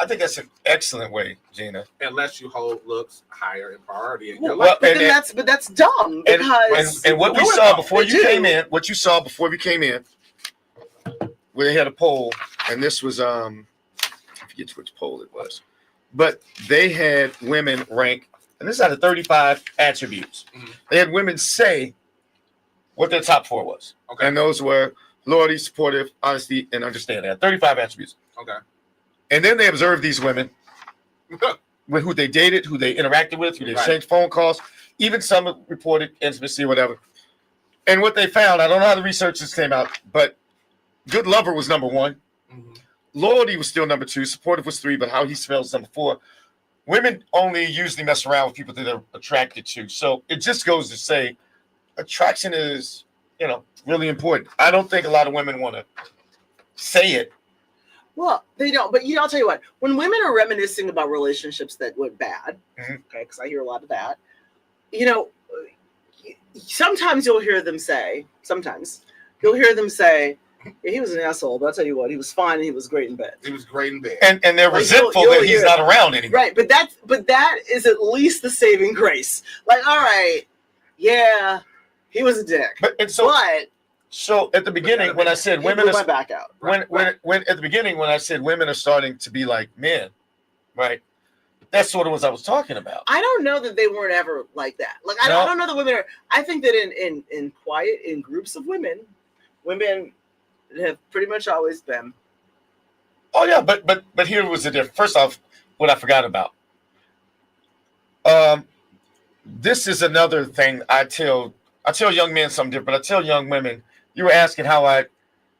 think that's an excellent way, Gina. Unless you hold looks higher in priority in your life. But that's dumb, because and what we saw before you came in, where they had a poll, and this was I forget which poll it was, but they had women rank, and this is out of 35 attributes. Mm-hmm. They had women say what their top 4 was. Okay. And those were loyalty, supportive, honesty, and understanding. They had 35 attributes. Okay. And then they observed these women with who they dated, who they interacted with, who they exchanged phone calls, even some reported intimacy or whatever. And what they found, I don't know how the research just came out, but good lover was number 1. Mm-hmm. Loyalty was still number 2. Supportive was 3, but how he spells number 4. Women only usually mess around with people that they're attracted to. So it just goes to say attraction is, really important. I don't think a lot of women want to say it. Well, they don't. But I'll tell you what, when women are reminiscing about relationships that went bad, okay, because I hear a lot of that, sometimes you'll hear them say, Yeah, he was an asshole, but I'll tell you what, he was fine and he was great in bed. He was great in bed. And they're like, resentful that he's not around anymore. Right, but that is at least the saving grace. Like, all right, yeah, he was a dick. But so at the beginning when I said women are back out. When at the beginning when I said women are starting to be like men, right? That's sort of what I was talking about. I don't know that they weren't ever like that. Like I don't know that women are. I think that in groups of women have pretty much always been. Oh yeah, but here was the difference. First off, what I forgot about. This is another thing I tell young men something different. I tell young women. You were asking how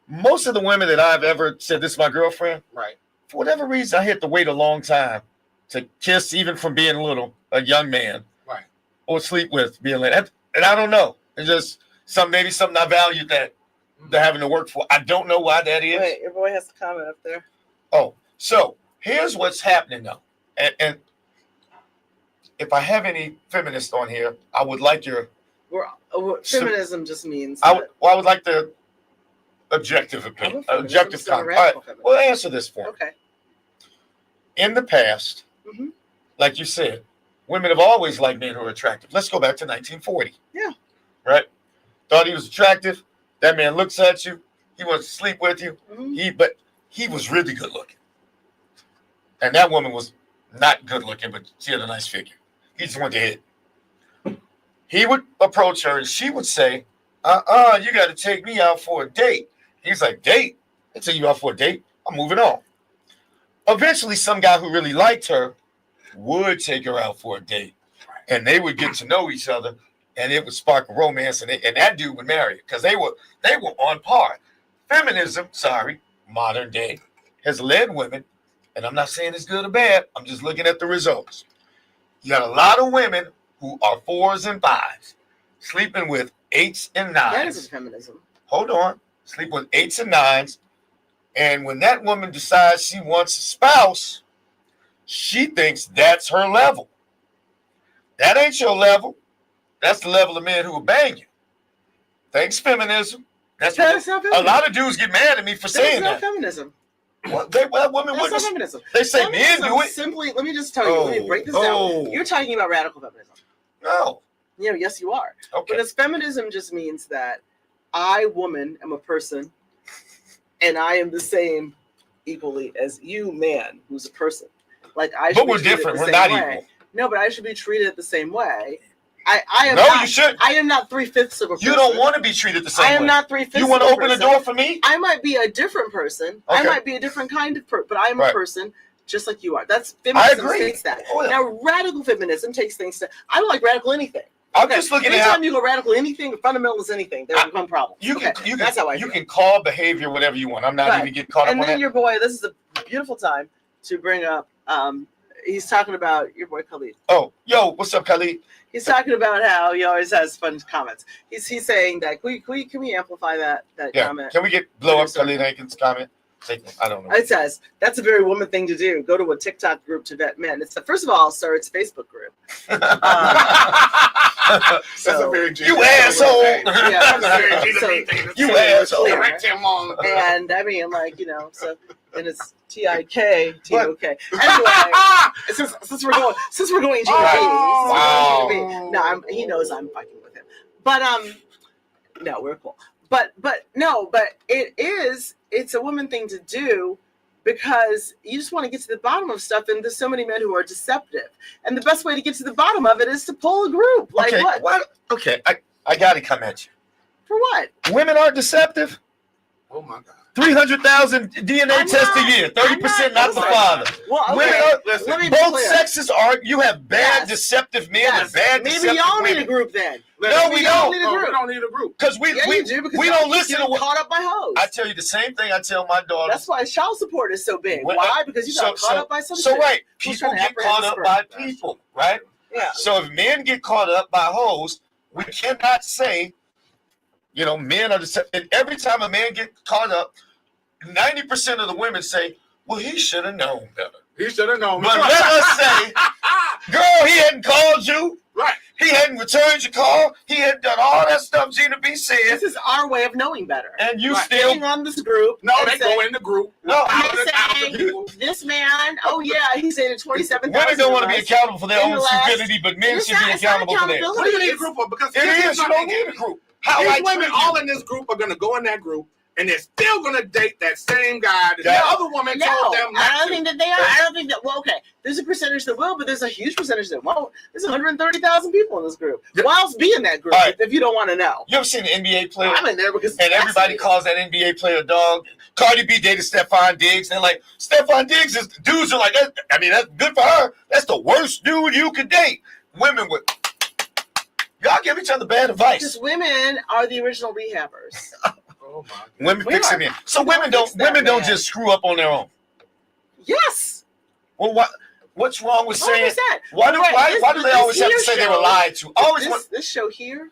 most of the women that I've ever said this is my girlfriend. Right. For whatever reason, I had to wait a long time to kiss, even from being a young man. Right. Or sleep with, being like that. And I don't know. It's just maybe something I valued that they're having to work for. I don't know why that is. Wait, your boy has a comment up there. Oh, so here's what's happening though. And if I have any feminists on here, I would like your feminism just means. I would like the objective opinion, objective comment. All right, well, answer this for me. Okay. In the past, like you said, women have always liked men who are attractive. Let's go back to 1940. Yeah. Right? Thought he was attractive. That man looks at you. He wants to sleep with you. But he was really good looking. And that woman was not good looking, but she had a nice figure. He just wanted to hit. He would approach her and she would say, you got to take me out for a date. He's like, date? I take you out for a date? I'm moving on. Eventually, some guy who really liked her would take her out for a date. And they would get to know each other and it would spark a romance and that dude would marry her because they were on par. Feminism, modern day, has led women, and I'm not saying it's good or bad, I'm just looking at the results. You got a lot of women who are 4s and 5s, sleeping with 8s and 9s. That isn't feminism. Hold on. Sleep with 8s and 9s. And when that woman decides she wants a spouse, she thinks that's her level. That ain't your level. That's the level of men who will bang you. Thanks, feminism. That's not feminism. A lot of dudes get mad at me for saying that. That's not feminism. What? Women That's not feminism. They say men do it. Simply, let me just tell you. Let me break this down. You're talking about radical feminism. No. Yes, you are. Okay. Because feminism just means that I, woman, am a person, and I am the same equally as you, man, who's a person. Like I. But we're different. We're not equal. No, but I should be treated the same way. I am. No, not, you shouldn't. I am not 3/5 of a person. You don't want to be treated the same way. I am not 3/5. You want to open the door for me? I might be a different person. Okay. I might be a different kind of person, but I am a person just like you are. That's feminism. I agree. Takes that. Oh, yeah. Now, radical feminism takes things to. I don't like radical anything. I'm just looking at anytime you go radical anything, fundamentalist anything, there's one problem. That's how I you can call behavior whatever you want. I'm not even getting caught up on that. And then your boy, this is a beautiful time to bring up. He's talking about your boy Khalid. Oh, yo, what's up, Khalid? He's talking about how he always has fun comments. He's saying that can we amplify that comment? Can we blow up Khalid Hankins' comment? I don't know. It says that's a very woman thing to do. Go to a TikTok group to vet men. First of all, sir, it's a Facebook group. That's a very you asshole. You asshole. And I mean, and it's TIKTOK. Anyway, since we're going GP. Wow. No, he knows I'm fucking with him. But no, we're cool. But it's a woman thing to do because you just want to get to the bottom of stuff, and there's so many men who are deceptive. And the best way to get to the bottom of it is to pull a group. Like okay, what? Okay, I gotta come at you. For what? Women aren't deceptive. Oh my God. 300,000 DNA tests a year, 30% not the father. Well, okay. Women are, both sexes are. You have bad deceptive men and bad deceptive women. Maybe y'all need a group then. No, we don't. We don't need a group because we don't listen to what caught up by hoes. I tell you the same thing I tell my daughter. That's why child support is so big. Why? Because you got caught up by some shit. So right, people get caught up by people, right? Yeah. So if men get caught up by hoes, we cannot say, men are deceptive. And every time a man gets caught up, 90% of the women say, well, he should have known better. He should have known. But let us say, girl, he hadn't called you. Right. He hadn't returned your call. He had done all that stuff Gina B said. This is our way of knowing better. And you right. still Getting on this group. No, they go in the group. No, this man. Oh yeah, he said it 27,000. Women don't want to be accountable for their own stupidity, but men should be accountable for theirs. What do you need a group for? Because it is. You don't need a group. How these women all in this group are going to go in that group. And they're still going to date that same guy that the other woman told them not I don't think that they are. I don't think that, well, okay, there's a percentage that will, but there's a huge percentage that won't. There's 130,000 people in this group. Why else be in that group if you don't want to know? You ever seen an NBA player? I'm in there because and everybody calls that NBA player a dog. Cardi B dated Stephon Diggs. And like, Stephon Diggs, dudes are like, I mean, that's good for her. That's the worst dude you could date. Women would. Y'all give each other bad advice. Because women are the original rehabbers. Oh my women fix it in. So women don't just screw up on their own. Yes. Well, what's wrong with saying? 100%. Why do they always have to say they were lied to? This show here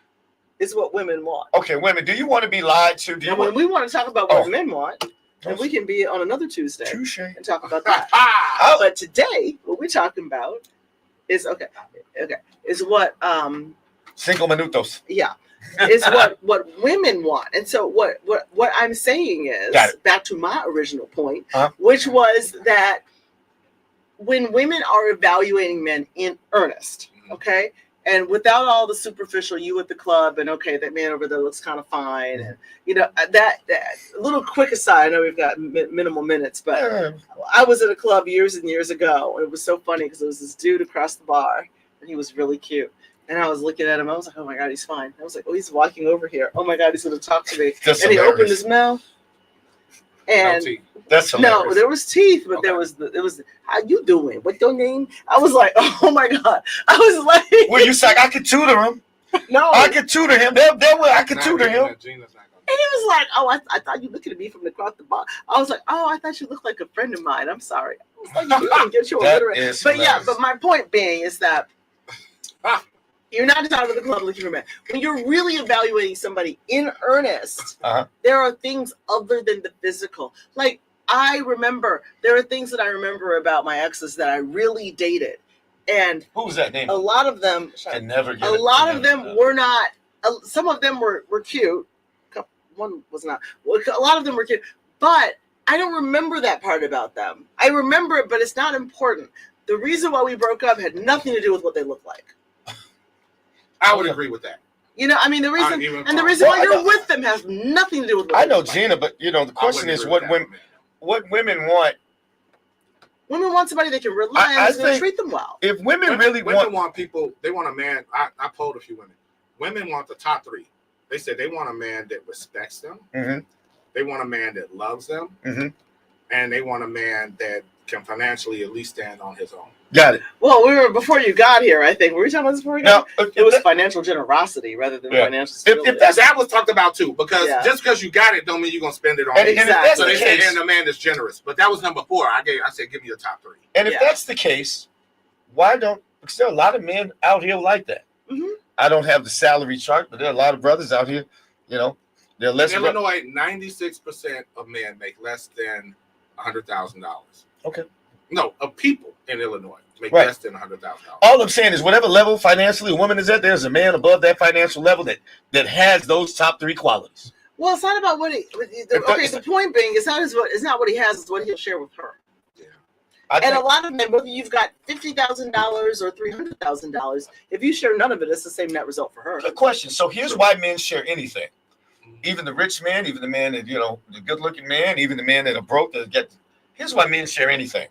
is what women want. Okay, women, do you want to be lied to? When we want to talk about what men want, then we can be on another Tuesday and talk about that. But today, what we're talking about is is what Cinco minutos. Yeah. Is what women want. And so what I'm saying is back to my original point, which was that when women are evaluating men in earnest, okay, and without all the superficial, you at the club and okay, that man over there looks kind of fine, and you know that a little quick aside. I know we've got minimal minutes, but I was at a club years and years ago, and it was so funny because there was this dude across the bar, and he was really cute. And I was looking at him. I was like, oh, my God, he's fine. I was like, oh, he's walking over here. Oh, my God, he's going to talk to me. That's and hilarious. He opened his mouth. And no teeth. That's hilarious. No, there was teeth, but there was how you doing? What's your name? I was like, oh, my God. I was like. Well, you said I could tutor him. No. I could tutor him. I could tutor him. And he was like, oh, I thought you looking at me from across the bar. I was like, oh, I thought you looked like a friend of mine. I'm sorry. I was like, you didn't get you illiterate. But yeah, but my point being is that you're not just out of the club looking for men. When you're really evaluating somebody in earnest, there are things other than the physical. Like, I remember, there are things that I remember about my exes that I really dated. And who was that name? A lot of them, were not, some of them were cute. One was not. A lot of them were cute. But I don't remember that part about them. I remember it, but it's not important. The reason why we broke up had nothing to do with what they looked like. I would agree with that. You know, I mean, the reason why you're with them has nothing to do with what I know Gina, but you know, the question is what women want. Women want somebody they can rely on and treat them well. If women want people, they want a man. I polled a few women. Women want the top three. They said they want a man that respects them. Mm-hmm. They want a man that loves them. Mm-hmm. And they want a man that can financially at least stand on his own. Got it. Well, before you got here, I think. Were we talking about this before you got here? It was financial generosity rather than financial stability. That was talked about too, because just because you got it don't mean you're going to spend it on it. Exactly. So they said, and a man that's generous. But that was number 4. I said, give me your top 3. And if that's the case, why don't, because there are a lot of men out here like that. Mm-hmm. I don't have the salary chart, but there are a lot of brothers out here, you know, they're less. In Illinois, 96% of men make less than $100,000. Okay. No, of people in Illinois make less than $100,000. All I'm saying is whatever level financially a woman is at, there's a man above that financial level that has those top 3 qualities. Well, it's not about what the point being is not what he has, it's what he'll share with her. Yeah. And a lot of men, whether you've got $50,000 or $300,000, if you share none of it, it's the same net result for her. Good question. So here's why men share anything. Even the rich man, even the man that, you know, the good looking man, even the man that are broke that get. Here's why men share anything.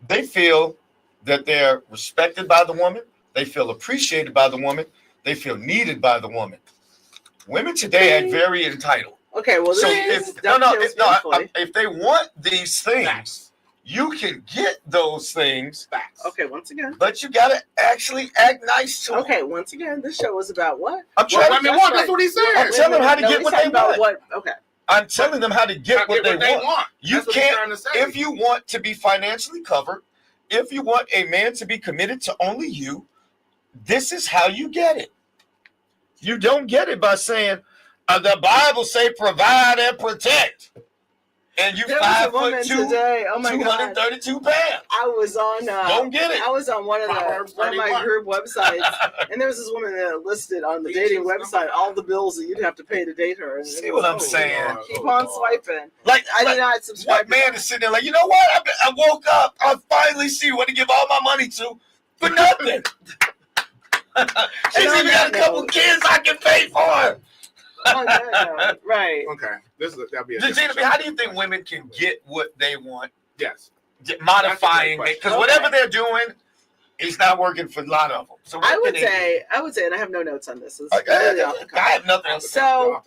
They feel that they're respected by the woman. They feel appreciated by the woman. They feel needed by the woman. Women today are very entitled. Okay, well, so if they want these things, you can get those things. Okay, once again. But you gotta actually act nice to them. Okay, once again, this show is about what? I'm trying to want. That's what he said. I'm telling them how to get what they want. Okay. I'm telling them how to get what they want. You can't, if you want to be financially covered, if you want a man to be committed to only you, this is how you get it. You don't get it by saying, the Bible say provide and protect. And you there was a woman 5'2" today. Oh my 232 God. pounds. I was on. Don't get it. I was on one of my group websites, and there was this woman that listed on the dating website all the bills that you'd have to pay to date her. And see what I'm saying? Keep on swiping. Like I did not subscribe. What man is sitting there like, you know what? I woke up. I finally see what to give all my money to for nothing. She's even got a couple kids I can pay for. Right. Okay. That'll be Gina, how do you think women can get what they want? Yes. Modifying it, because whatever they're doing, it's not working for a lot of them. So I would say, and I have no notes on this. I have nothing. So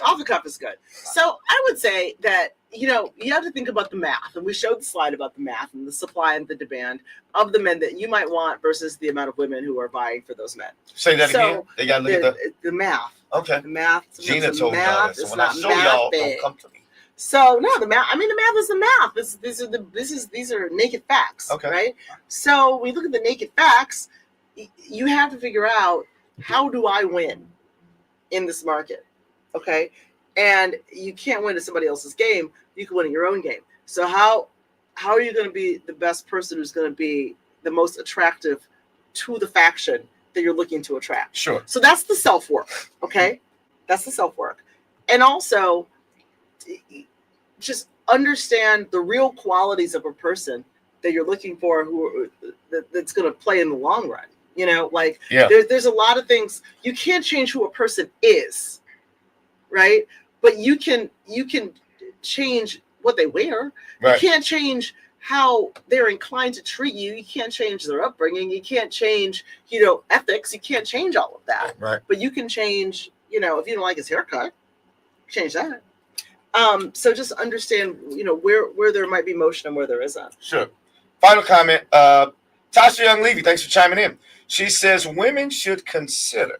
off the cuff is good. So I would say that you have to think about the math, and we showed the slide about the math and the supply and the demand of the men that you might want versus the amount of women who are vying for those men. Say that again. They got to look at the math. Okay. The math. Gina told me all that. So when I show y'all, don't come to me. So no, the math. I mean, the math is the math. These are naked facts. Okay. Right. So we look at the naked facts. You have to figure out, how do I win in this market? Okay. And you can't win at somebody else's game. You can win at your own game. So how are you going to be the best person who's going to be the most attractive to the faction that you're looking to attract? Sure. So that's the self-work. Okay. That's the self-work. And also, just understand the real qualities of a person that you're looking for, that's going to play in the long run. There's a lot of things. You can't change who a person is, right? But you can change what they wear. Right. You can't change how they're inclined to treat you. You can't change their upbringing. You can't change, ethics. You can't change all of that. Right. But you can change, if you don't like his haircut, change that. So just understand, where there might be motion and where there isn't. Sure. Final comment. Tasha Young Levy, thanks for chiming in. She says women should consider.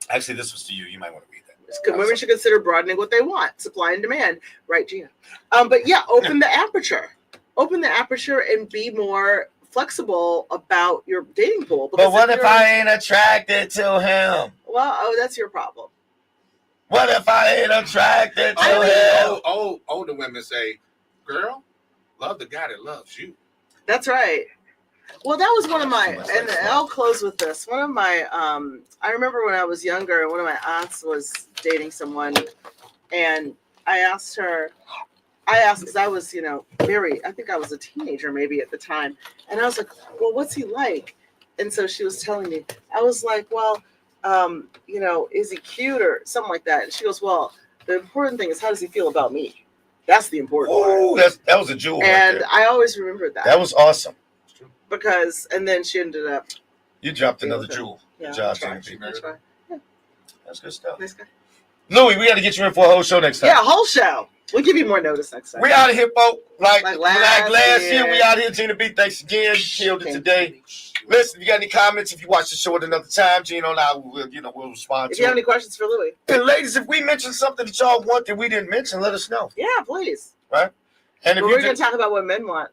Actually, this was to you. You might want to read that. Women should consider broadening what they want, supply and demand. Right, Gina? But yeah, open the aperture. Open the aperture and be more flexible about your dating pool. But what if I ain't attracted to him? Well, that's your problem. What if I ain't attracted to him? Older women say, girl, love the guy that loves you. That's right. Well, that was one of my, and I'll close with this. One of my, I remember when I was younger, one of my aunts was dating someone, and I asked because I was, I think I was a teenager maybe at the time, and I was like, well, what's he like? And so she was telling me, I was like, well, is he cute or something like that? And she goes, well, the important thing is, how does he feel about me? That's the important part. Oh, that was a jewel. And right there. I always remembered that. That was awesome. And then she ended up. You dropped another jewel. Yeah, Good job, that's right. Yeah. That's good stuff. Nice guy. Louis, we got to get you in for a whole show next time. Yeah, whole show. We'll give you more notice next time. We out of here, folks. Like last year, year. we out here. Gina B, thanks again. You killed it today. Listen, if you got any comments, if you watch the show at another time, Gina and I will, we'll respond if you have any questions for Louis. And ladies, if we mentioned something that y'all want that we didn't mention, let us know. Yeah, please. Right? And if we're going to talk about what men want.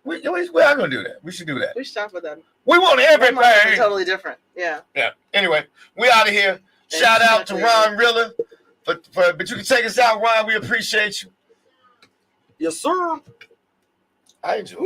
We are going to do that. We should do that. We should talk about them. We want everything. Totally different. Yeah. Yeah. Anyway, we out of here. Shout out to Ron Rilla. But you can take us out, Ron. We appreciate you. Yes, sir. I enjoy.